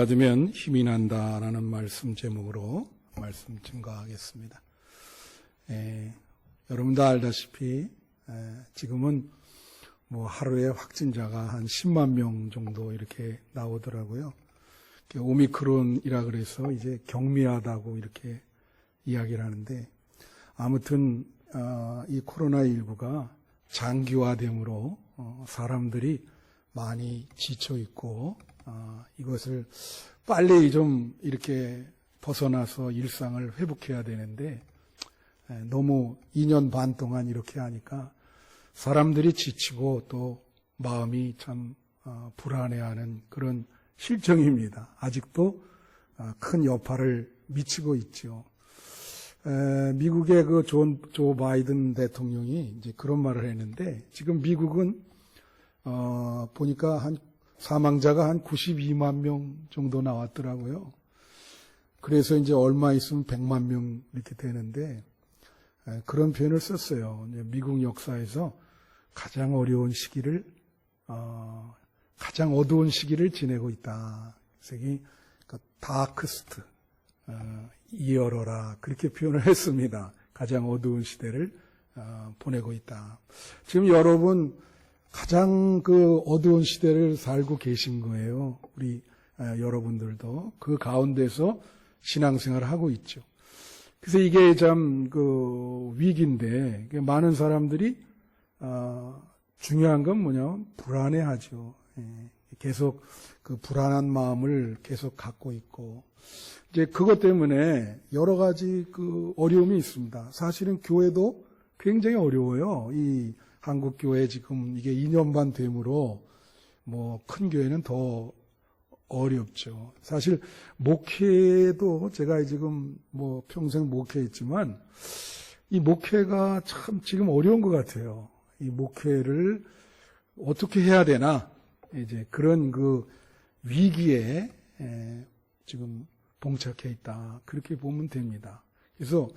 받으면 힘이 난다라는 말씀 제목으로 말씀 증거하겠습니다. 여러분도 알다시피 지금은 뭐 하루에 확진자가 한 10만 명 정도 이렇게 나오더라고요. 오미크론이라 그래서 이제 경미하다고 이렇게 이야기를 하는데, 아무튼 이 코로나19가 장기화됨으로 사람들이 많이 지쳐 있고 이것을 빨리 좀 이렇게 벗어나서 일상을 회복해야 되는데, 너무 2년 반 동안 이렇게 하니까 사람들이 지치고 또 마음이 참 불안해하는 그런 실정입니다. 아직도 큰 여파를 미치고 있죠. 미국의 그 조 바이든 대통령이 이제 그런 말을 했는데, 지금 미국은 보니까 한 사망자가 한 92만 명 정도 나왔더라고요. 그래서 이제 얼마 있으면 100만 명 이렇게 되는데, 그런 표현을 썼어요. 미국 역사에서 가장 어려운 시기를, 가장 어두운 시기를 지내고 있다. 그래서 이 다크스트 이어러라, 그렇게 표현을 했습니다. 가장 어두운 시대를 보내고 있다. 지금 여러분 가장 그 어두운 시대를 살고 계신 거예요. 우리 여러분들도 그 가운데서 신앙생활을 하고 있죠. 그래서 이게 참 그 위기인데, 많은 사람들이 중요한 건 뭐냐면 불안해하죠. 계속 그 불안한 마음을 계속 갖고 있고, 이제 그것 때문에 여러 가지 그 어려움이 있습니다. 사실은 교회도 굉장히 어려워요. 이 한국 교회 지금 이게 2년 반 됨으로 뭐 큰 교회는 더 어렵죠. 사실 목회도 제가 지금 뭐 평생 목회했지만 이 목회가 참 지금 어려운 것 같아요. 이 목회를 어떻게 해야 되나, 이제 그런 그 위기에 지금 봉착해 있다, 그렇게 보면 됩니다. 그래서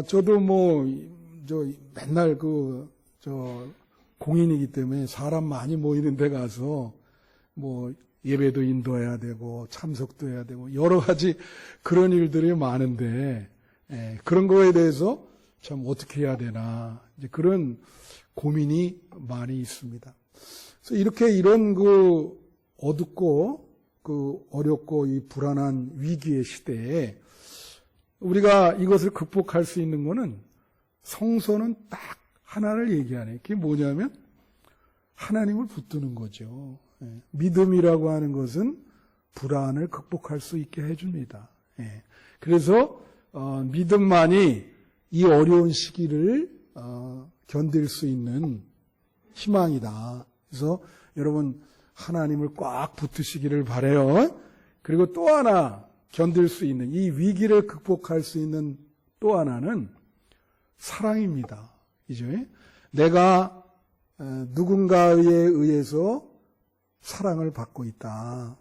저도 뭐 맨날 공인이기 때문에 사람 많이 모이는 데 가서 뭐 예배도 인도해야 되고 참석도 해야 되고 여러 가지 그런 일들이 많은데, 그런 거에 대해서 참 어떻게 해야 되나, 이제 그런 고민이 많이 있습니다. 그래서 이렇게 이런 그 어둡고 그 어렵고 이 불안한 위기의 시대에 우리가 이것을 극복할 수 있는 거는, 성서는 딱 하나를 얘기하네. 그게 뭐냐면 하나님을 붙드는 거죠. 믿음이라고 하는 것은 불안을 극복할 수 있게 해줍니다. 그래서 믿음만이 이 어려운 시기를 견딜 수 있는 희망이다. 그래서 여러분 하나님을 꽉 붙으시기를 바라요. 그리고 또 하나 견딜 수 있는, 이 위기를 극복할 수 있는 또 하나는 사랑입니다. 이죠? 내가 누군가에 의해서 사랑을 받고 있다.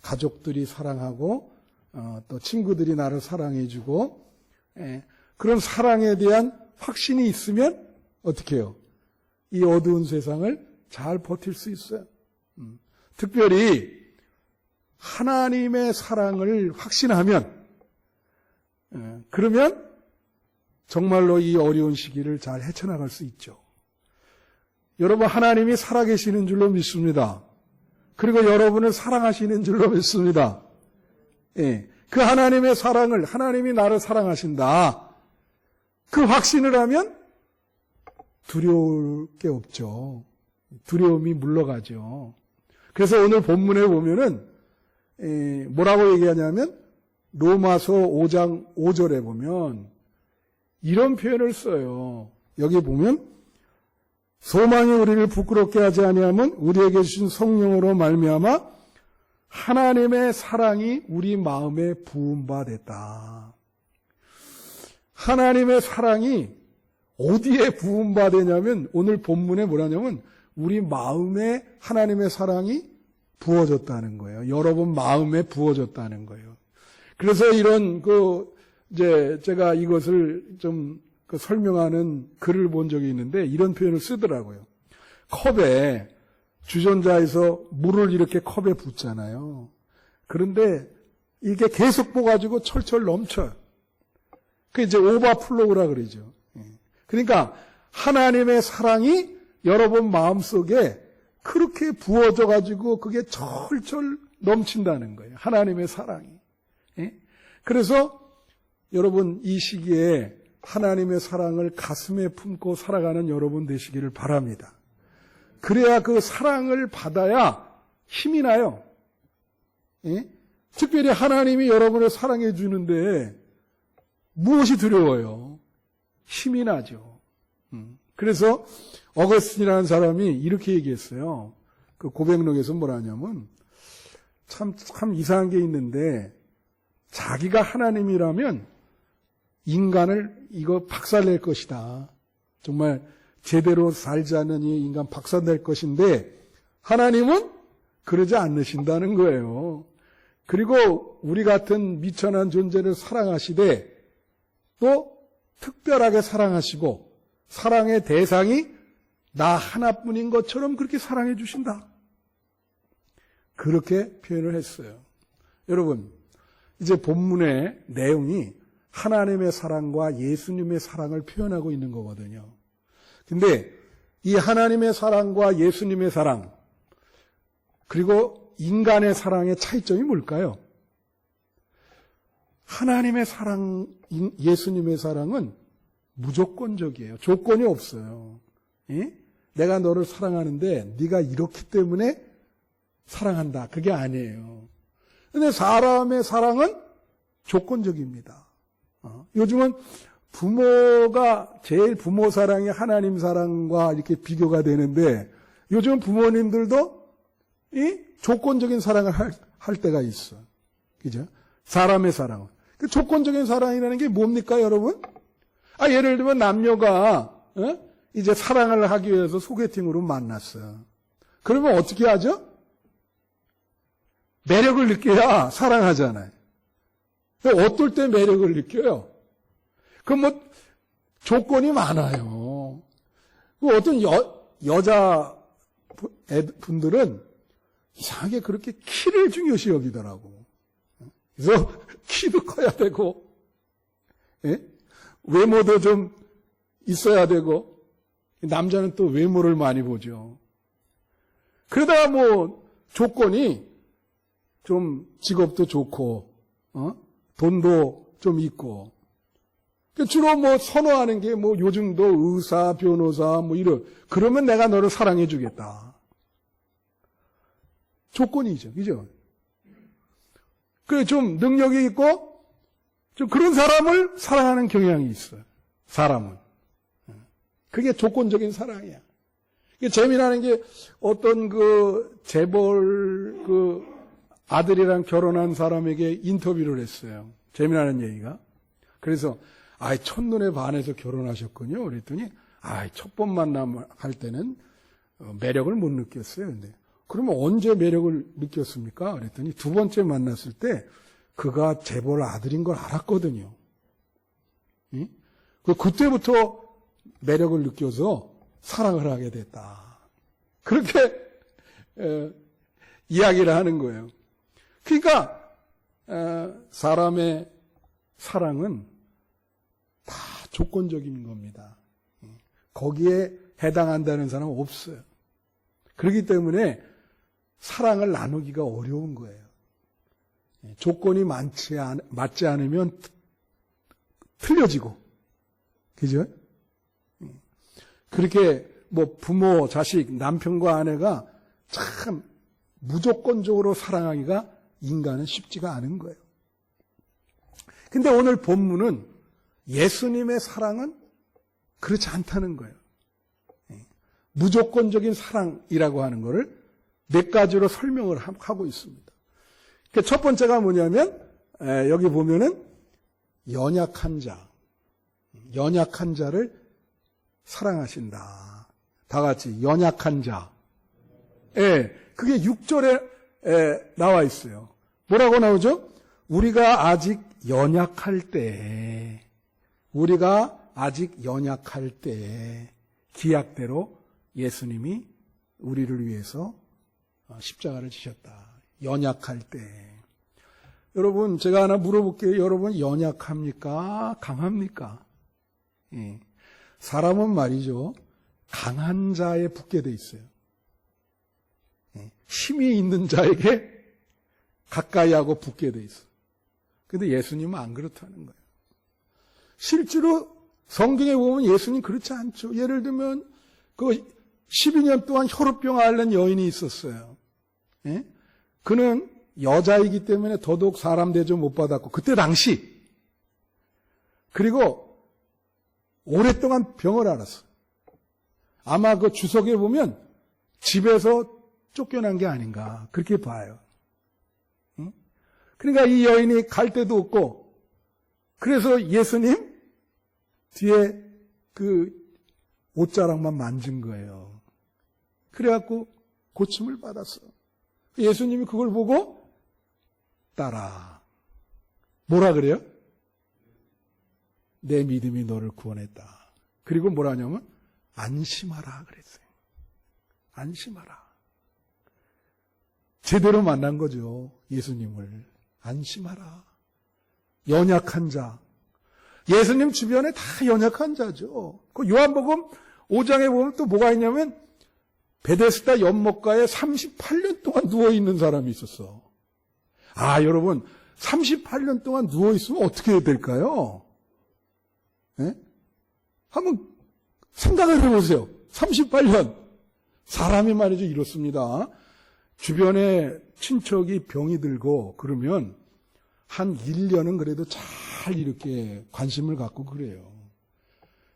가족들이 사랑하고 또 친구들이 나를 사랑해주고, 그런 사랑에 대한 확신이 있으면 어떻게 해요? 이 어두운 세상을 잘 버틸 수 있어요. 특별히 하나님의 사랑을 확신하면, 그러면 정말로 이 어려운 시기를 잘 헤쳐나갈 수 있죠. 여러분, 하나님이 살아계시는 줄로 믿습니다. 그리고 여러분을 사랑하시는 줄로 믿습니다. 그 하나님의 사랑을, 하나님이 나를 사랑하신다, 그 확신을 하면 두려울 게 없죠. 두려움이 물러가죠. 그래서 오늘 본문에 보면은 뭐라고 얘기하냐면, 로마서 5장 5절에 보면 이런 표현을 써요. 여기 보면, 소망이 우리를 부끄럽게 하지 아니하면 우리에게 주신 성령으로 말미암아 하나님의 사랑이 우리 마음에 부은 바 됐다. 하나님의 사랑이 어디에 부은 바 되냐면, 오늘 본문에 뭐라냐면 우리 마음에 하나님의 사랑이 부어졌다는 거예요. 여러분 마음에 부어졌다는 거예요. 그래서 이런 이제 제가 이것을 좀 설명하는 글을 본 적이 있는데, 이런 표현을 쓰더라고요. 컵에 주전자에서 물을 이렇게 컵에 붓잖아요. 그런데 이게 계속 뽑아지고 철철 넘쳐요. 그 이제 오버플로우라 그러죠. 그러니까 하나님의 사랑이 여러분 마음속에 그렇게 부어져 가지고 그게 철철 넘친다는 거예요. 하나님의 사랑이. 그래서 여러분 이 시기에 하나님의 사랑을 가슴에 품고 살아가는 여러분 되시기를 바랍니다. 그래야 그 사랑을 받아야 힘이 나요. 특별히 하나님이 여러분을 사랑해 주는데 무엇이 두려워요? 힘이 나죠. 그래서 어거스틴이라는 사람이 이렇게 얘기했어요. 그 고백록에서 뭐라 하냐면 참 이상한 게 있는데 자기가 하나님이라면 인간을 이거 박살낼 것이다. 정말 제대로 살지 않는 이 인간 박살낼 것인데 하나님은 그러지 않으신다는 거예요. 그리고 우리 같은 미천한 존재를 사랑하시되 또 특별하게 사랑하시고 사랑의 대상이 나 하나뿐인 것처럼 그렇게 사랑해 주신다. 그렇게 표현을 했어요. 여러분, 이제 본문의 내용이 하나님의 사랑과 예수님의 사랑을 표현하고 있는 거거든요. 근데 이 하나님의 사랑과 예수님의 사랑, 그리고 인간의 사랑의 차이점이 뭘까요? 하나님의 사랑, 예수님의 사랑은 무조건적이에요. 조건이 없어요. 내가 너를 사랑하는데 네가 이렇기 때문에 사랑한다. 그게 아니에요. 근데 사람의 사랑은 조건적입니다. 요즘은 부모가 제일 부모 사랑이 하나님 사랑과 이렇게 비교가 되는데 요즘 부모님들도 이 조건적인 사랑을 할 때가 있어. 그죠? 사람의 사랑은. 그 조건적인 사랑이라는 게 뭡니까, 여러분? 예를 들면 남녀가 이제 사랑을 하기 위해서 소개팅으로 만났어요. 그러면 어떻게 하죠? 매력을 느껴야 사랑하잖아요. 어떨 때 매력을 느껴요? 그럼 조건이 많아요. 어떤 여자 분들은 이상하게 그렇게 키를 중요시 여기더라고. 그래서 키도 커야 되고, 외모도 좀 있어야 되고, 남자는 또 외모를 많이 보죠. 그러다가 조건이 좀 직업도 좋고, 돈도 좀 있고, 주로 선호하는 게 요즘도 의사, 변호사, 그러면 내가 너를 사랑해 주겠다. 조건이죠. 그죠? 좀 능력이 있고, 좀 그런 사람을 사랑하는 경향이 있어요. 사람은. 그게 조건적인 사랑이야. 재미나는 게 어떤 재벌 아들이랑 결혼한 사람에게 인터뷰를 했어요. 재미나는 얘기가. 그래서, 첫눈에 반해서 결혼하셨군요. 그랬더니, 첫 번 만남할 때는 매력을 못 느꼈어요. 근데, 그러면 언제 매력을 느꼈습니까? 그랬더니 두 번째 만났을 때 그가 재벌 아들인 걸 알았거든요. 그때부터 매력을 느껴서 사랑을 하게 됐다. 그렇게 이야기를 하는 거예요. 그러니까 사람의 사랑은 다 조건적인 겁니다. 거기에 해당한다는 사람은 없어요. 그렇기 때문에 사랑을 나누기가 어려운 거예요. 조건이 맞지 않으면 틀려지고, 그죠? 그렇게 부모, 자식, 남편과 아내가 참 무조건적으로 사랑하기가 인간은 쉽지가 않은 거예요. 근데 오늘 본문은 예수님의 사랑은 그렇지 않다는 거예요. 무조건적인 사랑이라고 하는 것을 몇 가지로 설명을 하고 있습니다. 첫 번째가 뭐냐면 여기 보면은 연약한 자를 사랑하신다. 다 같이 연약한 자. 그게 6절에 나와 있어요. 뭐라고 나오죠? 우리가 아직 연약할 때 기약대로 예수님이 우리를 위해서 십자가를 지셨다. 연약할 때. 여러분, 제가 하나 물어볼게요. 여러분, 연약합니까? 강합니까? 예. 사람은 말이죠. 강한 자에 붙게 돼 있어요. 예. 힘이 있는 자에게 가까이 하고 붙게 돼 있어요. 근데 예수님은 안 그렇다는 거예요. 실제로 성경에 보면 예수님 그렇지 않죠. 예를 들면 그 12년 동안 혈우병 앓는 여인이 있었어요. 예? 그는 여자이기 때문에 더더욱 사람 대접 못 받았고 그때 당시 그리고 오랫동안 병을 앓았어요. 아마 그 주석에 보면 집에서 쫓겨난 게 아닌가 그렇게 봐요. 응? 그러니까 이 여인이 갈 데도 없고 그래서 예수님 뒤에 그 옷자락만 만진 거예요. 그래갖고 고침을 받았어. 예수님이 그걸 보고 따라 뭐라 그래요? 내 믿음이 너를 구원했다. 그리고 뭐라 하냐면 안심하라 그랬어요. 안심하라. 제대로 만난 거죠. 예수님을. 안심하라. 연약한 자. 예수님 주변에 다 연약한 자죠. 그 요한복음 5장에 보면 또 뭐가 있냐면 베데스다 연못가에 38년 동안 누워있는 사람이 있었어. 아, 여러분 38년 동안 누워있으면 어떻게 될까요? 네? 한번 생각을 해보세요. 38년. 사람이 말이죠 이렇습니다. 주변에 친척이 병이 들고 그러면 한 1년은 그래도 잘 이렇게 관심을 갖고 그래요.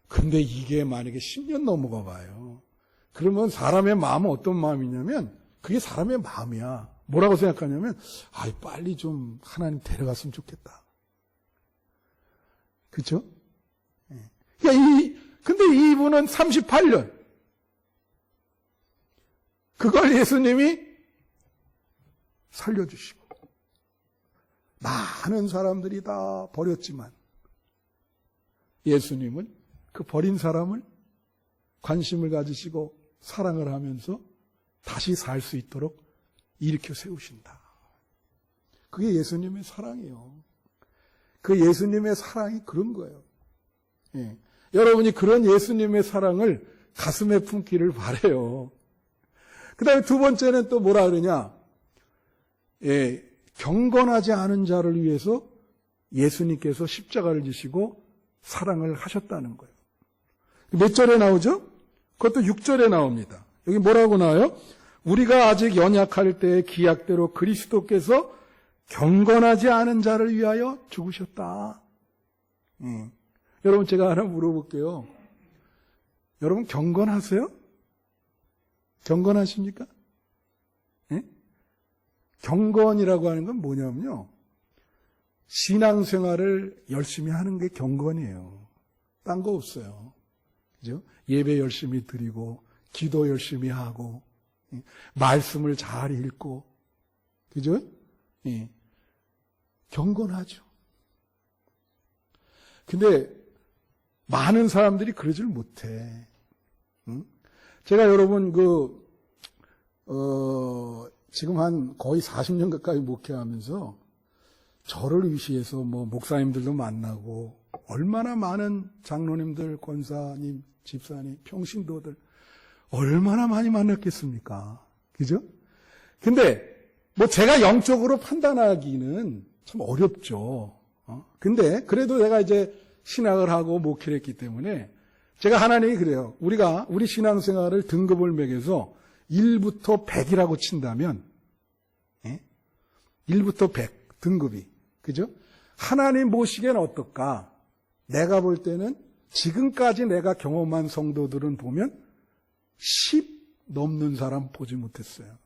근데 이게 만약에 10년 넘어가 봐요. 그러면 사람의 마음은 어떤 마음이냐면 그게 사람의 마음이야. 뭐라고 생각하냐면 빨리 좀 하나님 데려갔으면 좋겠다. 그렇죠? 근데 이분은 38년 그걸 예수님이 살려주시고 많은 사람들이 다 버렸지만 예수님은 그 버린 사람을 관심을 가지시고 사랑을 하면서 다시 살 수 있도록 일으켜 세우신다. 그게 예수님의 사랑이에요. 그 예수님의 사랑이 그런 거예요. 예. 여러분이 그런 예수님의 사랑을 가슴에 품기를 바라요. 그 다음에 두 번째는 또 뭐라 그러냐. 예, 경건하지 않은 자를 위해서 예수님께서 십자가를 지시고 사랑을 하셨다는 거예요. 몇 절에 나오죠? 그것도 6절에 나옵니다. 여기 뭐라고 나와요? 우리가 아직 연약할 때의 기약대로 그리스도께서 경건하지 않은 자를 위하여 죽으셨다. 여러분 제가 하나 물어볼게요. 여러분 경건하세요? 경건하십니까? 예? 경건이라고 하는 건 뭐냐면요. 신앙생활을 열심히 하는 게 경건이에요. 딴 거 없어요. 그죠? 예배 열심히 드리고 기도 열심히 하고 말씀을 잘 읽고 그죠? 예. 경건하죠. 근데 많은 사람들이 그러질 못해. 제가 여러분 지금 한 거의 40년 가까이 목회하면서 저를 위시해서 목사님들도 만나고 얼마나 많은 장로님들, 권사님, 집사님, 평신도들 얼마나 많이 만났겠습니까? 그죠? 근데 제가 영적으로 판단하기는 참 어렵죠. 근데 그래도 내가 이제 신학을 하고 목회를 했기 때문에 제가 하나님이 그래요. 우리 신앙생활을 등급을 매겨서 1부터 100이라고 친다면 1부터 100 등급이 그죠? 하나님 보시기엔 어떨까? 내가 볼 때는 지금까지 내가 경험한 성도들은 보면 10 넘는 사람 보지 못했어요.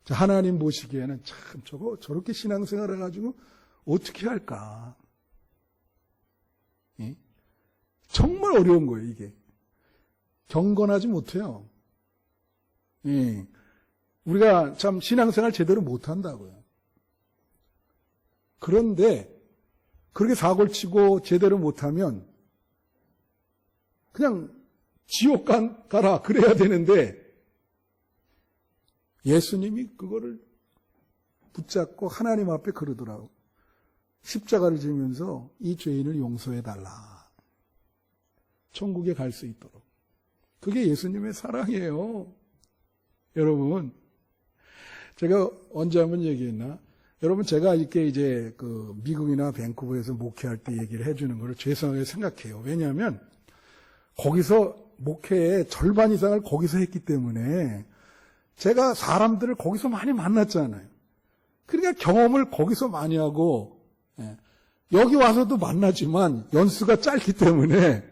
하나님 보시기에는 참 저렇게 신앙생활을 해가지고 어떻게 할까? 정말 어려운 거예요, 이게. 경건하지 못해요. 우리가 참 신앙생활 제대로 못한다고요. 그런데 그렇게 사고를 치고 제대로 못하면 그냥 지옥 가라 그래야 되는데 예수님이 그거를 붙잡고 하나님 앞에 그러더라고. 십자가를 지면서 이 죄인을 용서해달라. 천국에 갈 수 있도록. 그게 예수님의 사랑이에요. 여러분, 제가 언제 한번 얘기했나? 여러분, 제가 이렇게 이제 미국이나 밴쿠버에서 목회할 때 얘기를 해주는 걸 죄송하게 생각해요. 왜냐하면 거기서 목회의 절반 이상을 거기서 했기 때문에 제가 사람들을 거기서 많이 만났잖아요. 그러니까 경험을 거기서 많이 하고, 여기 와서도 만나지만 연수가 짧기 때문에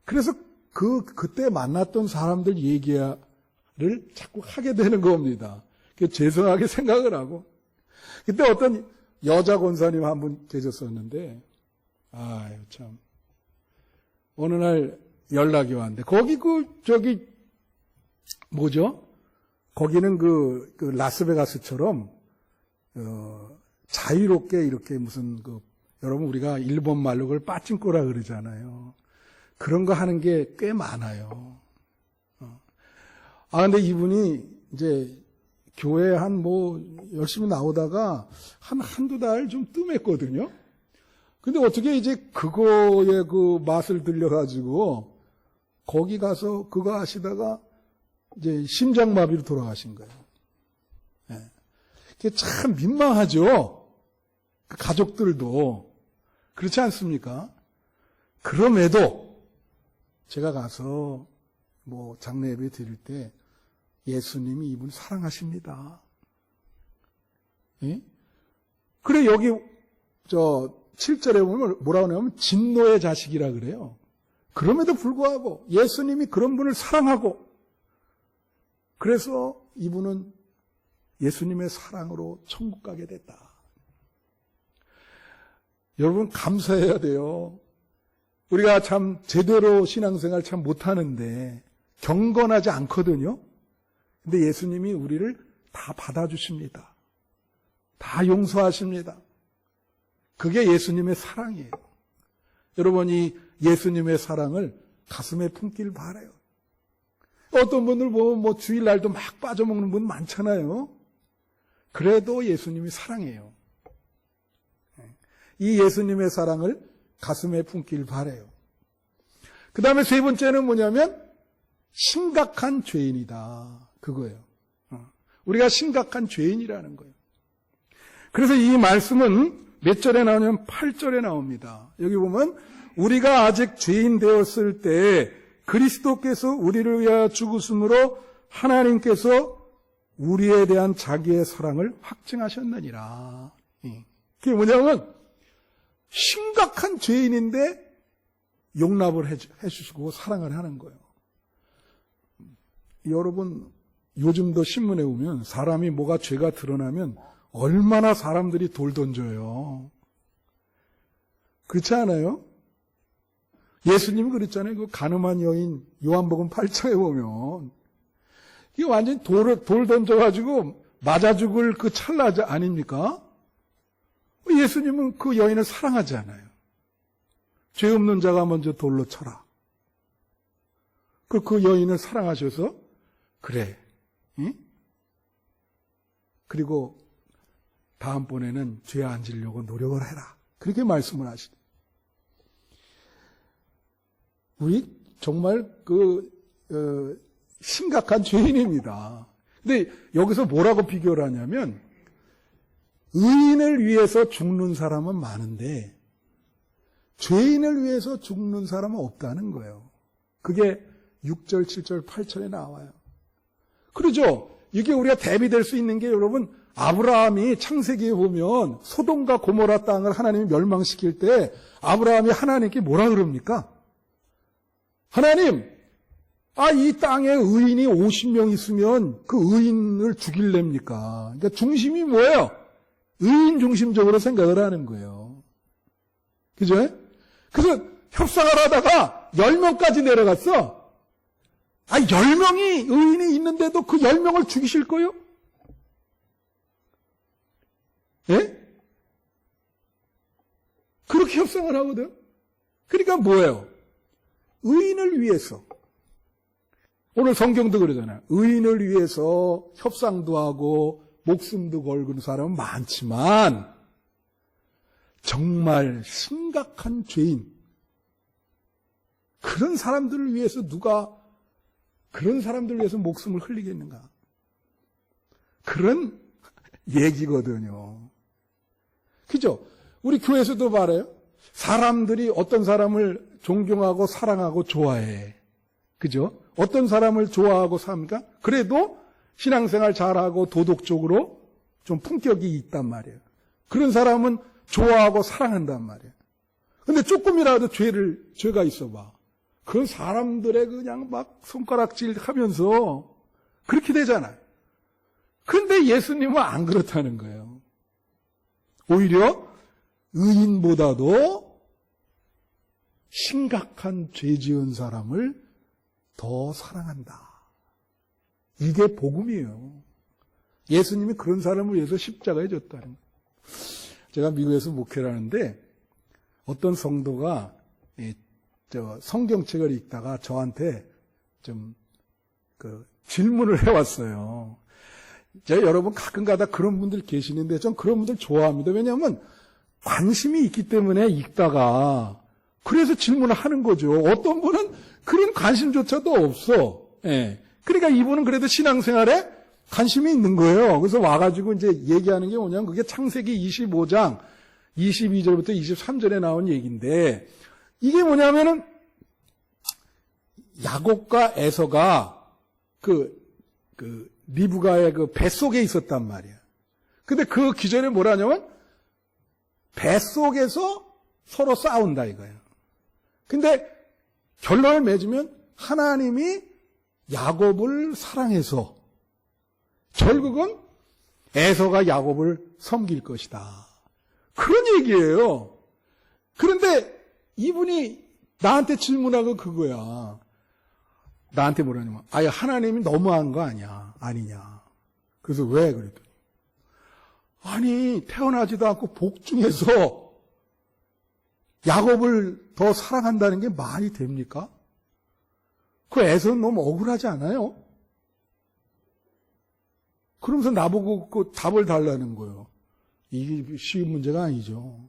그래서 그때 만났던 사람들 얘기를 자꾸 하게 되는 겁니다. 죄송하게 생각을 하고. 그때 어떤 여자 권사님 한 분 계셨었는데, 아유, 참. 어느 날 연락이 왔는데, 거기 뭐죠? 거기는 라스베가스처럼, 자유롭게 이렇게 무슨 여러분 우리가 일본 말로 그걸 빠찡꼬라 그러잖아요. 그런 거 하는 게 꽤 많아요. 근데 이분이 이제 교회 열심히 나오다가 한두 달 좀 뜸했거든요. 근데 어떻게 이제 그거에 맛을 들려가지고 거기 가서 그거 하시다가 이제 심장마비로 돌아가신 거예요. 그게 참 민망하죠. 그 가족들도. 그렇지 않습니까? 그럼에도 제가 가서 장례 예배 드릴 때 예수님이 이분 사랑하십니다. 예? 그래, 여기 7절에 보면 뭐라고 하냐면 진노의 자식이라 그래요. 그럼에도 불구하고 예수님이 그런 분을 사랑하고 그래서 이분은 예수님의 사랑으로 천국 가게 됐다. 여러분 감사해야 돼요. 우리가 참 제대로 신앙생활 참 못하는데 경건하지 않거든요. 근데 예수님이 우리를 다 받아주십니다. 다 용서하십니다. 그게 예수님의 사랑이에요. 여러분이 예수님의 사랑을 가슴에 품길 바라요. 어떤 분들 보면 주일날도 막 빠져먹는 분 많잖아요. 그래도 예수님이 사랑해요. 이 예수님의 사랑을 가슴에 품길 바라요. 그 다음에 세 번째는 뭐냐면 심각한 죄인이다. 그거예요. 우리가 심각한 죄인이라는 거예요. 그래서 이 말씀은 몇 절에 나오냐면 8절에 나옵니다. 여기 보면 우리가 아직 죄인 되었을 때 그리스도께서 우리를 위하여 죽으심으로 하나님께서 우리에 대한 자기의 사랑을 확증하셨느니라. 그게 뭐냐면 심각한 죄인인데 용납을 해주시고 사랑을 하는 거예요. 여러분 요즘도 신문에 보면 사람이 뭐가 죄가 드러나면 얼마나 사람들이 돌 던져요. 그렇지 않아요? 예수님이 그랬잖아요. 그 가늠한 여인 요한복음 8장에 보면 이게 완전히 돌 던져가지고 맞아 죽을 그 찰나 아닙니까? 예수님은 그 여인을 사랑하잖아요. 죄 없는 자가 먼저 돌로 쳐라. 그 여인을 사랑하셔서 그래. 응? 그리고 다음번에는 죄 안 지려고 노력을 해라. 그렇게 말씀을 하시죠. 우리 정말 심각한 죄인입니다. 근데 여기서 뭐라고 비교를 하냐면 의인을 위해서 죽는 사람은 많은데 죄인을 위해서 죽는 사람은 없다는 거예요. 그게 6절, 7절, 8절에 나와요. 그러죠? 이게 우리가 대비될 수 있는 게 여러분 아브라함이 창세기에 보면 소돔과 고모라 땅을 하나님이 멸망시킬 때 아브라함이 하나님께 뭐라 그럽니까? 하나님, 이 땅에 의인이 50명 있으면 그 의인을 죽일랍니까? 그러니까 중심이 뭐예요? 의인 중심적으로 생각을 하는 거예요. 그죠? 그래서 협상을 하다가 10명까지 내려갔어. 10명이 의인이 있는데도 그 10명을 죽이실 거예요? 예? 그렇게 협상을 하거든. 그러니까 뭐예요? 의인을 위해서. 오늘 성경도 그러잖아요. 의인을 위해서 협상도 하고 목숨도 걸고 사람은 많지만 정말 심각한 죄인, 그런 사람들을 위해서 누가 그런 사람들을 위해서 목숨을 흘리겠는가? 그런 얘기거든요. 그죠? 우리 교회에서도 말해요. 사람들이 어떤 사람을 존경하고 사랑하고 좋아해. 그죠? 어떤 사람을 좋아하고 삽니까? 그래도 신앙생활 잘하고 도덕적으로 좀 품격이 있단 말이에요. 그런 사람은 좋아하고 사랑한단 말이에요. 근데 조금이라도 죄가 있어봐. 그 사람들의 그냥 막 손가락질 하면서 그렇게 되잖아요. 그런데 예수님은 안 그렇다는 거예요. 오히려 의인보다도 심각한 죄 지은 사람을 더 사랑한다. 이게 복음이에요. 예수님이 그런 사람을 위해서 십자가에 졌다는 거예요. 제가 미국에서 목회를 하는데 어떤 성도가 성경책을 읽다가 저한테 좀 질문을 해왔어요. 여러분 가끔가다 그런 분들 계시는데 전 그런 분들 좋아합니다. 왜냐하면 관심이 있기 때문에 읽다가 그래서 질문을 하는 거죠. 어떤 분은 그런 관심조차도 없어. 예. 그러니까 이분은 그래도 신앙생활에 관심이 있는 거예요. 그래서 와가지고 이제 얘기하는 게 뭐냐면 그게 창세기 25장 22절부터 23절에 나온 얘기인데 이게 뭐냐면은 야곱과 에서가 리브가의 그 뱃속에 있었단 말이야. 근데 그 기절에 뭐라냐면 뱃속에서 서로 싸운다 이거예요. 근데 결론을 맺으면 하나님이 야곱을 사랑해서 결국은 에서가 야곱을 섬길 것이다. 그런 얘기예요. 그런데 이분이 나한테 질문하고 그거야. 나한테 뭐라냐면 아예 하나님이 너무한 거 아니냐. 그래서 왜 그랬더니 아니 태어나지도 않고 복중에서 야곱을 더 사랑한다는 게 말이 됩니까? 그 에서는 너무 억울하지 않아요? 그러면서 나보고 그 답을 달라는 거예요. 이게 쉬운 문제가 아니죠.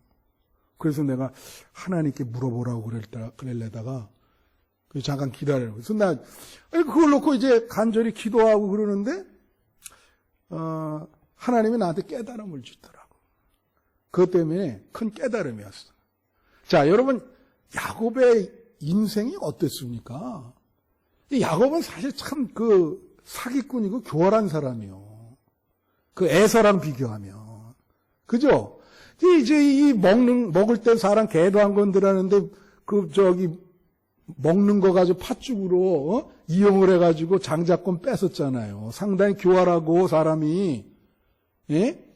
그래서 내가 하나님께 물어보라고 그랬다가 잠깐 기다려요. 그래서 그걸 놓고 이제 간절히 기도하고 그러는데 하나님이 나한테 깨달음을 주더라고. 그것 때문에 큰 깨달음이었어. 자, 여러분 야곱의 인생이 어땠습니까? 야곱은 사실 참 사기꾼이고 교활한 사람이요. 에서랑 비교하면. 그죠? 이제 먹을 때 사람 개도 한 건 들었는데 먹는 거 가지고 팥죽으로 이용을 해가지고 장자권 뺏었잖아요. 상당히 교활하고 사람이. 예?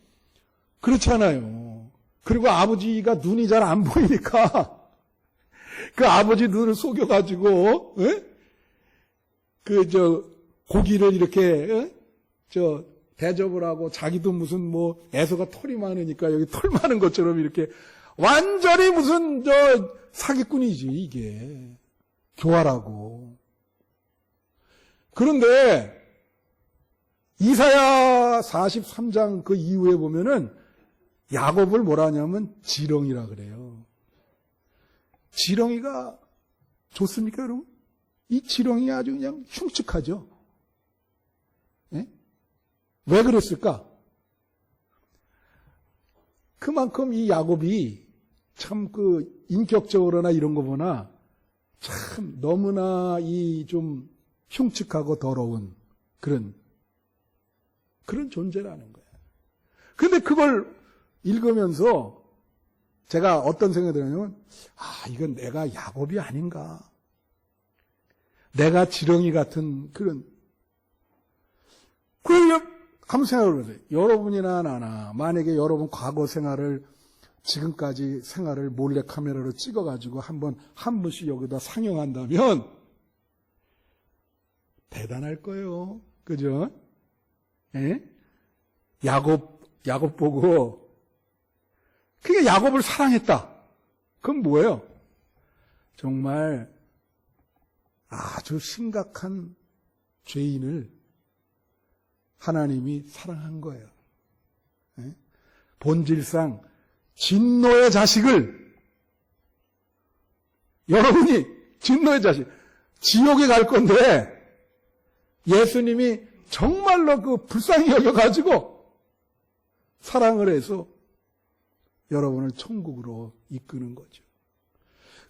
그렇잖아요. 그리고 아버지가 눈이 잘 안 보이니까 그 아버지 눈을 속여가지고 고기를 이렇게 대접을 하고 자기도 무슨 에서가 털이 많으니까 여기 털 많은 것처럼 이렇게 완전히 무슨 사기꾼이지 이게. 교활하고. 그런데 이사야 43장 그 이후에 보면은 야곱을 뭐라 하냐면 지렁이라 그래요. 지렁이가 좋습니까, 여러분? 이 지렁이 아주 그냥 흉측하죠. 예? 왜 그랬을까? 그만큼 이 야곱이 참 인격적으로나 이런 거 보나 참 너무나 좀 흉측하고 더러운 그런 존재라는 거예요. 근데 그걸 읽으면서 제가 어떤 생각이 들었냐면 이건 내가 야곱이 아닌가. 내가 지렁이 같은 그런. 한번 생각을 해보세요. 여러분이나 나나 만약에 여러분 과거 생활을 지금까지 생활을 몰래 카메라로 찍어가지고 한 분씩 여기다 상영한다면 대단할 거예요. 그죠? 예? 야곱 보고 그게 야곱을 사랑했다. 그건 뭐예요? 정말 아주 심각한 죄인을 하나님이 사랑한 거예요. 본질상 진노의 자식을, 여러분이 진노의 자식, 지옥에 갈 건데 예수님이 정말로 그 불쌍히 여겨가지고 사랑을 해서 여러분을 천국으로 이끄는 거죠.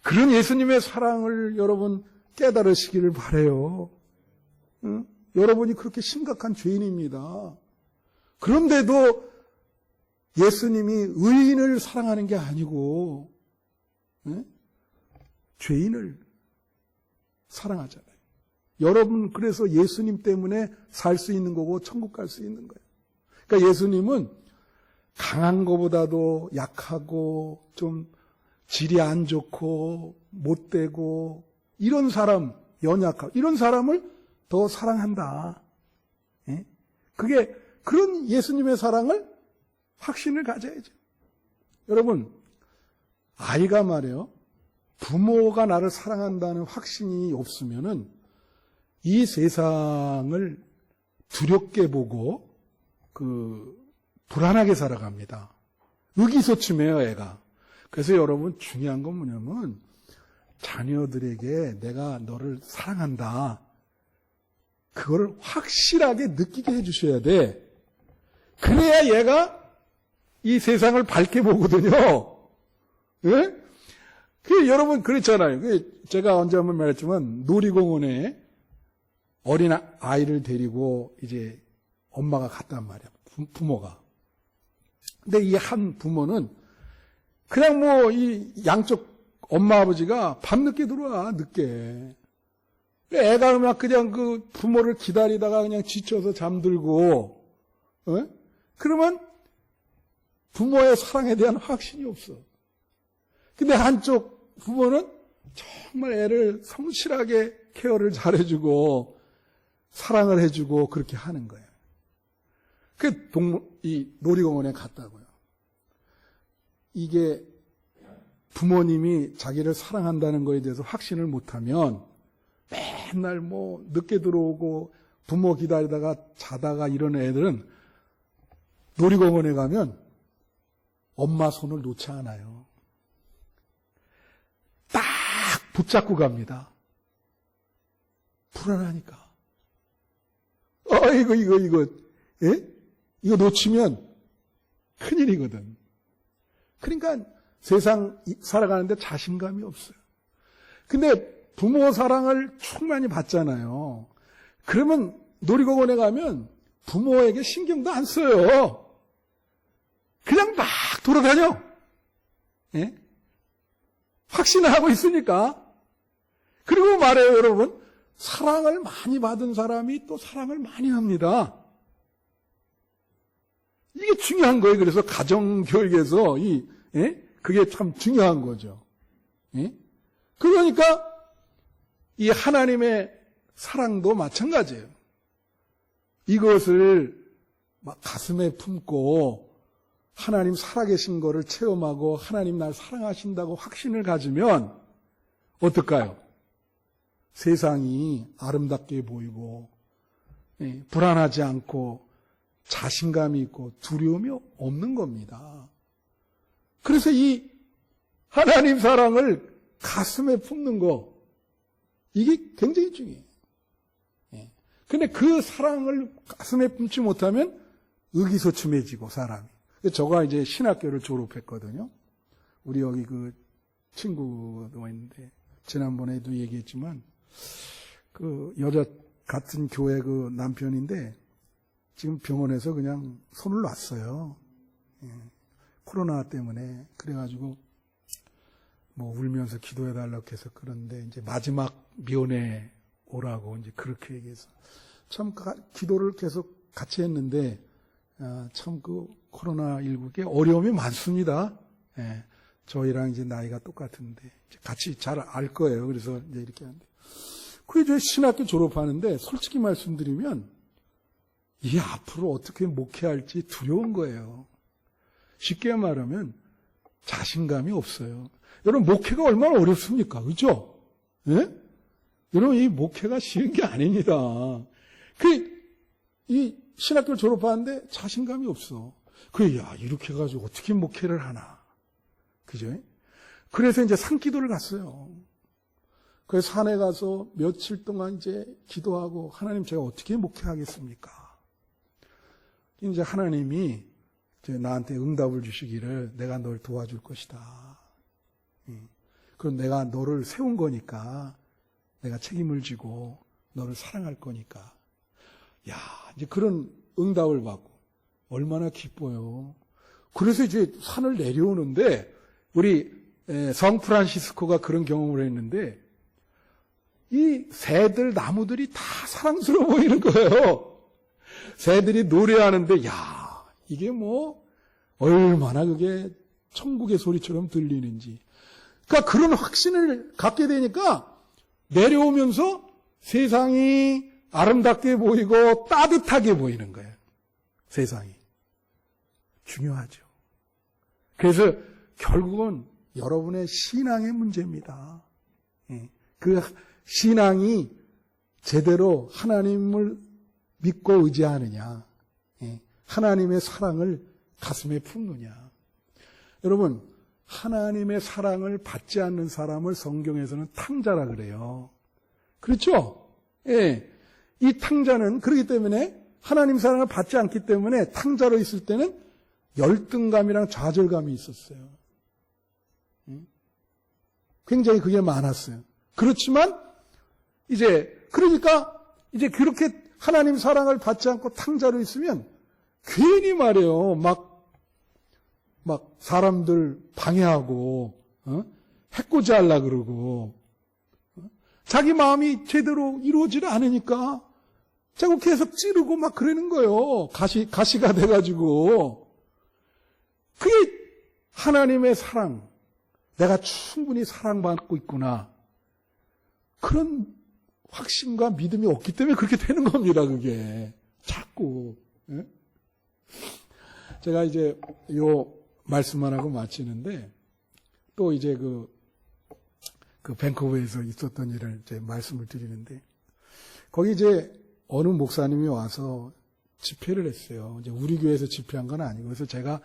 그런 예수님의 사랑을 여러분 깨달으시기를 바라요. 응? 여러분이 그렇게 심각한 죄인입니다. 그런데도 예수님이 의인을 사랑하는 게 아니고 죄인을 사랑하잖아요. 여러분 그래서 예수님 때문에 살 수 있는 거고 천국 갈 수 있는 거예요. 그러니까 예수님은 강한 것보다도 약하고 좀 질이 안 좋고 못되고 이런 사람, 연약하고 이런 사람을 더 사랑한다. 그게 그런 예수님의 사랑을 확신을 가져야죠. 여러분, 아이가 말이에요. 부모가 나를 사랑한다는 확신이 없으면은 이 세상을 두렵게 보고 불안하게 살아갑니다. 의기소침해요, 애가. 그래서 여러분 중요한 건 뭐냐면 자녀들에게 내가 너를 사랑한다. 그거를 확실하게 느끼게 해주셔야 돼. 그래야 얘가 이 세상을 밝게 보거든요. 예? 여러분 그랬잖아요. 제가 언제 한번 말했지만 놀이공원에 어린 아이를 데리고 이제 엄마가 갔단 말이야. 부모가. 근데 이 한 부모는 그냥 뭐 이 양쪽 엄마 아버지가 밤늦게 들어와, 늦게. 애가 막 그냥 그 부모를 기다리다가 그냥 지쳐서 잠들고, 그러면 부모의 사랑에 대한 확신이 없어. 근데 한쪽 부모는 정말 애를 성실하게 케어를 잘해주고, 사랑을 해주고, 그렇게 하는 거예요. 이 놀이공원에 갔다고요. 이게 부모님이 자기를 사랑한다는 거에 대해서 확신을 못하면 맨날 뭐 늦게 들어오고 부모 기다리다가 자다가 이런 애들은 놀이공원에 가면 엄마 손을 놓지 않아요. 딱 붙잡고 갑니다. 불안하니까. 이거, 예? 이거 놓치면 큰일이거든. 그러니까 세상 살아가는데 자신감이 없어요. 근데 부모 사랑을 충만히 받잖아요. 그러면 놀이공원에 가면 부모에게 신경도 안 써요. 그냥 막 돌아다녀. 예? 확신을 하고 있으니까. 그리고 말해요, 여러분. 사랑을 많이 받은 사람이 또 사랑을 많이 합니다. 이게 중요한 거예요. 그래서 가정교육에서 그게 참 중요한 거죠. 그러니까 이 하나님의 사랑도 마찬가지예요. 이것을 막 가슴에 품고 하나님 살아계신 거를 체험하고 하나님 날 사랑하신다고 확신을 가지면 어떨까요? 세상이 아름답게 보이고 불안하지 않고 자신감이 있고 두려움이 없는 겁니다. 그래서 이 하나님 사랑을 가슴에 품는 거, 이게 굉장히 중요해요. 근데 그 사랑을 가슴에 품지 못하면 의기소침해지고 사람이. 저가 이제 신학교를 졸업했거든요. 우리 여기 그 친구도 있는데 지난번에도 얘기했지만 그 여자 같은 교회 그 남편인데 지금 병원에서 그냥 손을 놨어요. 코로나 때문에. 그래가지고 뭐 울면서 기도해달라고 해서 그런데 이제 마지막 면회 오라고 이제 그렇게 얘기해서 참 기도를 계속 같이 했는데 참 그 코로나19게 어려움이 많습니다. 저희랑 이제 나이가 똑같은데 이제 같이 잘 알 거예요. 그래서 이제 이렇게 하는데 그 이제 신학교 졸업하는데 솔직히 말씀드리면 이 앞으로 어떻게 목회할지 두려운 거예요. 쉽게 말하면 자신감이 없어요. 여러분 목회가 얼마나 어렵습니까? 그렇죠? 예? 여러분 이 목회가 쉬운 게 아닙니다. 이 신학교를 졸업하는데 자신감이 없어. 그래, 야, 이렇게 해가지고 어떻게 목회를 하나. 그죠? 그래서 이제 산기도를 갔어요. 그래서 산에 가서 며칠 동안 이제 기도하고, 하나님 제가 어떻게 목회하겠습니까? 이제 하나님이 이제 나한테 응답을 주시기를 내가 널 도와줄 것이다. 그럼 내가 너를 세운 거니까 내가 책임을 지고 너를 사랑할 거니까. 야, 이제 그런 응답을 받고 얼마나 기뻐요. 그래서 이제 산을 내려오는데 우리 성프란시스코가 그런 경험을 했는데 이 새들, 나무들이 다 사랑스러워 보이는 거예요. 새들이 노래하는데 야, 이게 뭐 얼마나 그게 천국의 소리처럼 들리는지. 그러니까 그런 확신을 갖게 되니까 내려오면서 세상이 아름답게 보이고 따뜻하게 보이는 거예요. 세상이. 중요하죠. 그래서 결국은 여러분의 신앙의 문제입니다. 그 신앙이 제대로 하나님을 믿고 의지하느냐, 하나님의 사랑을 가슴에 품느냐. 여러분, 하나님의 사랑을 받지 않는 사람을 성경에서는 탕자라 그래요. 그렇죠? 예. 이 탕자는 그렇기 때문에 하나님 사랑을 받지 않기 때문에 탕자로 있을 때는 열등감이랑 좌절감이 있었어요. 굉장히 그게 많았어요. 그렇지만 그러니까 이제 그렇게 하나님 사랑을 받지 않고 탕자로 있으면 괜히 말이에요. 막 사람들 방해하고, 해코지 하려고 그러고, 자기 마음이 제대로 이루어지지 않으니까 자꾸 계속 찌르고 막 그러는 거예요. 가시가 돼가지고. 그게 하나님의 사랑, 내가 충분히 사랑받고 있구나. 그런 확신과 믿음이 없기 때문에 그렇게 되는 겁니다, 그게. 자꾸. 예? 제가 이제 요 말씀만 하고 마치는데, 또 이제 그 밴쿠버에서 있었던 일을 이제 말씀을 드리는데, 거기 이제 어느 목사님이 와서 집회를 했어요. 이제 우리 교회에서 집회한 건 아니고, 그래서 제가,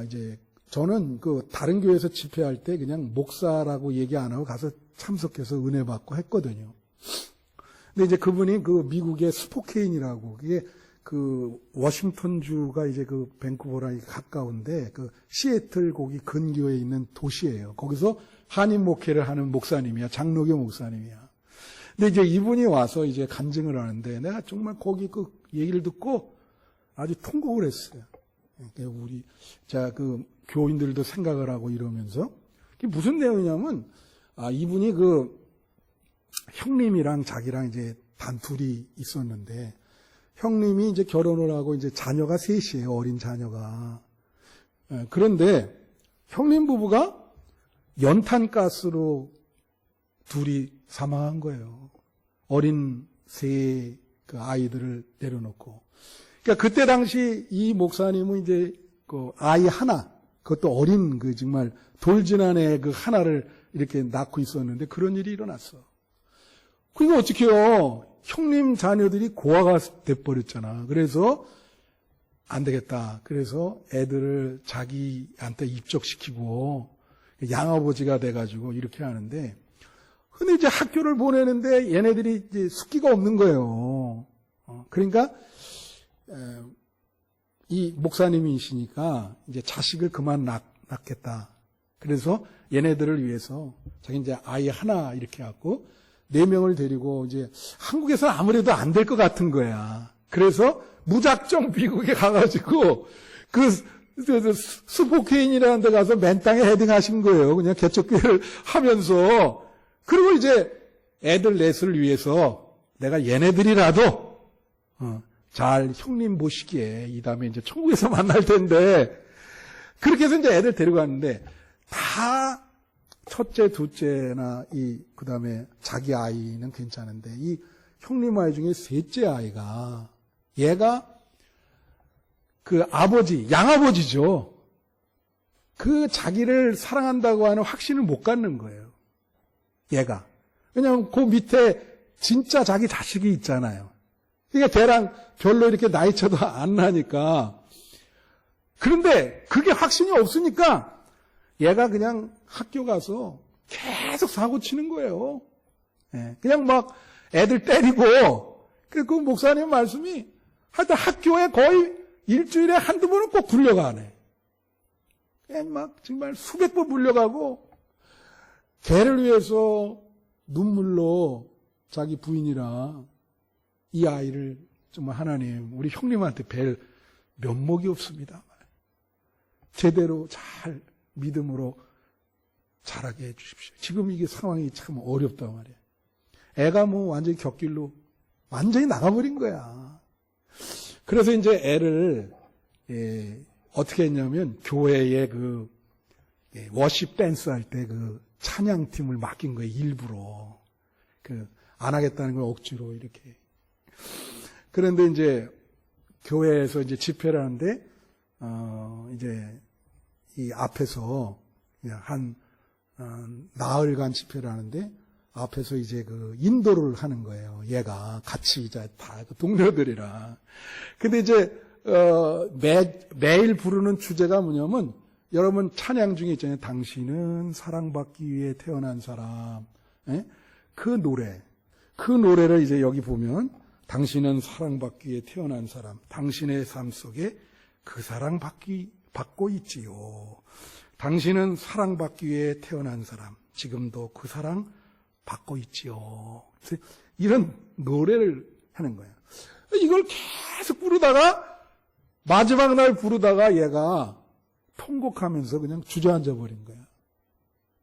이제 저는 다른 교회에서 집회할 때 그냥 목사라고 얘기 안 하고 가서 참석해서 은혜 받고 했거든요. 근데 이제 그분이 미국의 스포케인이라고, 그게 워싱턴주가 이제 밴쿠버랑 가까운데 시애틀 거기 근교에 있는 도시예요. 거기서 한인 목회를 하는 목사님이야. 장로교 목사님이야. 근데 이제 이분이 와서 이제 간증을 하는데 내가 정말 거기 얘기를 듣고 아주 통곡을 했어요. 우리 교인들도 생각을 하고 이러면서 그게 무슨 내용이냐면 이분이 형님이랑 자기랑 이제 단둘이 있었는데 형님이 이제 결혼을 하고 이제 자녀가 셋이에요. 어린 자녀가. 그런데 형님 부부가 연탄가스로 둘이 사망한 거예요. 어린 세 아이들을 내려놓고. 그러니까 그때 당시 이 목사님은 이제 아이 하나, 그것도 어린 정말 돌진한 애 하나를 이렇게 낳고 있었는데 그런 일이 일어났어. 그러니까 어떻게 해요? 형님 자녀들이 고아가 돼버렸잖아. 그래서 안 되겠다. 그래서 애들을 자기한테 입적시키고 양아버지가 돼가지고 이렇게 하는데, 근데 이제 학교를 보내는데 얘네들이 이제 숙기가 없는 거예요. 그러니까 이 목사님이시니까 이제 자식을 그만 낳겠다. 그래서 얘네들을 위해서 자기 이제 아이 하나 이렇게 갖고 4명을 데리고 이제 한국에서는 아무래도 안 될 것 같은 거야. 그래서 무작정 미국에 가가지고 스포케인이라는 데 가서 맨 땅에 헤딩하신 거예요. 그냥 개척교회를 하면서. 그리고 이제 애들 넷을 위해서 내가 얘네들이라도 잘 형님 보시기에 이 다음에 이제 천국에서 만날 텐데 그렇게 해서 이제 애들 데려갔는데 다 첫째, 둘째나 그 다음에 자기 아이는 괜찮은데 이 형님 아이 중에 셋째 아이가 얘가 아버지, 양아버지죠. 자기를 사랑한다고 하는 확신을 못 갖는 거예요. 얘가. 왜냐하면 그 밑에 진짜 자기 자식이 있잖아요. 그러니까 걔랑 별로 이렇게 나이 차도 안 나니까 그런데 그게 확신이 없으니까 얘가 그냥 학교 가서 계속 사고 치는 거예요. 예, 그냥 막 애들 때리고, 그 목사님 말씀이 하여튼 학교에 거의 일주일에 한두 번은 꼭 불려가네. 그냥 막 정말 수백 번 불려가고, 걔를 위해서 눈물로 자기 부인이랑 이 아이를 정말 하나님, 우리 형님한테 뵐 면목이 없습니다. 제대로 잘 믿음으로 자라게 해 주십시오. 지금 이게 상황이 참 어렵단 말이에요. 애가 뭐 완전히 곁길로 완전히 나가버린 거야. 그래서 이제 애를 어떻게 했냐면 교회에 그 워십 댄스 할 때 그 찬양팀을 맡긴 거예요. 일부러 그 안 하겠다는 걸 억지로 이렇게. 그런데 이제 교회에서 이제 집회를 하는데 이제 이 앞에서 한 나흘간 집회를 하는데 앞에서 이제 그 인도를 하는 거예요. 얘가 같이 이제 다 동료들이랑. 근데 이제 매일 부르는 주제가 뭐냐면 여러분 찬양 중에 있잖아요. 당신은 사랑받기 위해 태어난 사람. 예? 그 노래를 이제 여기 보면 당신은 사랑받기 위해 태어난 사람. 당신의 삶 속에 그 사랑 받고 있지요. 당신은 사랑받기 위해 태어난 사람. 지금도 그 사랑 받고 있지요. 이런 노래를 하는 거예요. 이걸 계속 부르다가 마지막 날 부르다가 얘가 통곡하면서 그냥 주저앉아 버린 거야.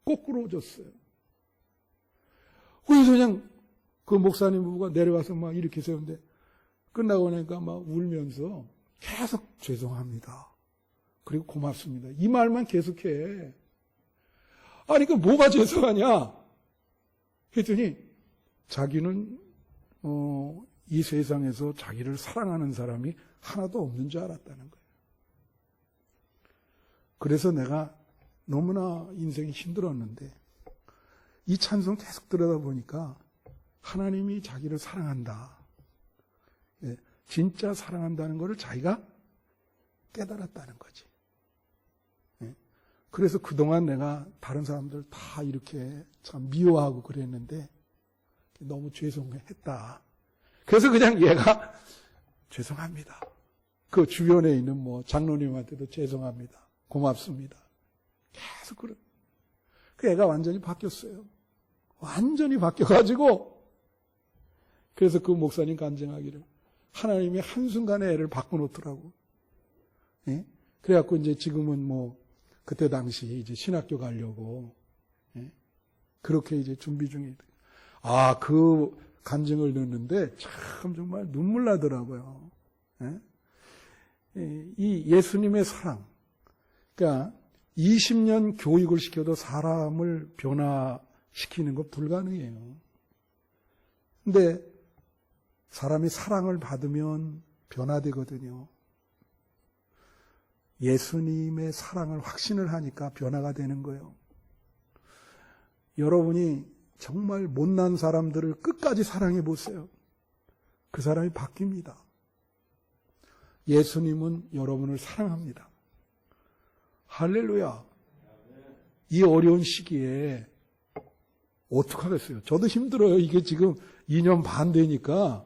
꼬꾸러졌어요. 그래서 그냥 그 목사님 부부가 내려와서 막 이렇게 세우는데 끝나고 나니까 막 울면서 계속 죄송합니다. 그리고 고맙습니다. 이 말만 계속해. 아니, 그 뭐가 죄송하냐? 했더니 자기는 이 세상에서 자기를 사랑하는 사람이 하나도 없는 줄 알았다는 거예요. 그래서 내가 너무나 인생이 힘들었는데 이 찬송 계속 들여다보니까 하나님이 자기를 사랑한다. 진짜 사랑한다는 것을 자기가 깨달았다는 거지. 그래서 그동안 내가 다른 사람들 다 이렇게 참 미워하고 그랬는데 너무 죄송했다. 그래서 그냥 얘가 죄송합니다. 그 주변에 있는 뭐 장로님한테도 죄송합니다. 고맙습니다. 계속 그래. 그 애가 완전히 바뀌었어요. 완전히 바뀌어가지고 그래서 그 목사님 간증하기를 하나님이 한순간에 애를 바꿔놓더라고. 예? 그래갖고 이제 지금은 뭐 그때 당시 이제 신학교 가려고 그렇게 이제 준비 중이에요. 아, 그 간증을 듣는데 참 정말 눈물 나더라고요. 이 예수님의 사랑. 그러니까 20년 교육을 시켜도 사람을 변화시키는 거 불가능해요. 근데 사람이 사랑을 받으면 변화되거든요. 예수님의 사랑을 확신을 하니까 변화가 되는 거예요. 여러분이 정말 못난 사람들을 끝까지 사랑해 보세요. 그 사람이 바뀝니다. 예수님은 여러분을 사랑합니다. 할렐루야. 이 어려운 시기에 어떡하겠어요? 저도 힘들어요. 이게 지금 2년 반 되니까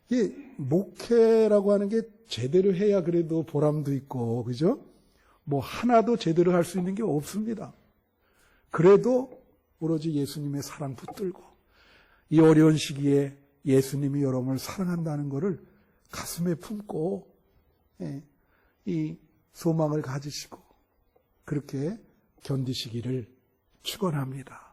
이게 목회라고 하는 게 제대로 해야 그래도 보람도 있고, 그죠? 뭐 하나도 제대로 할 수 있는 게 없습니다. 그래도 오로지 예수님의 사랑 붙들고 이 어려운 시기에 예수님이 여러분을 사랑한다는 것을 가슴에 품고 이 소망을 가지시고 그렇게 견디시기를 축원합니다.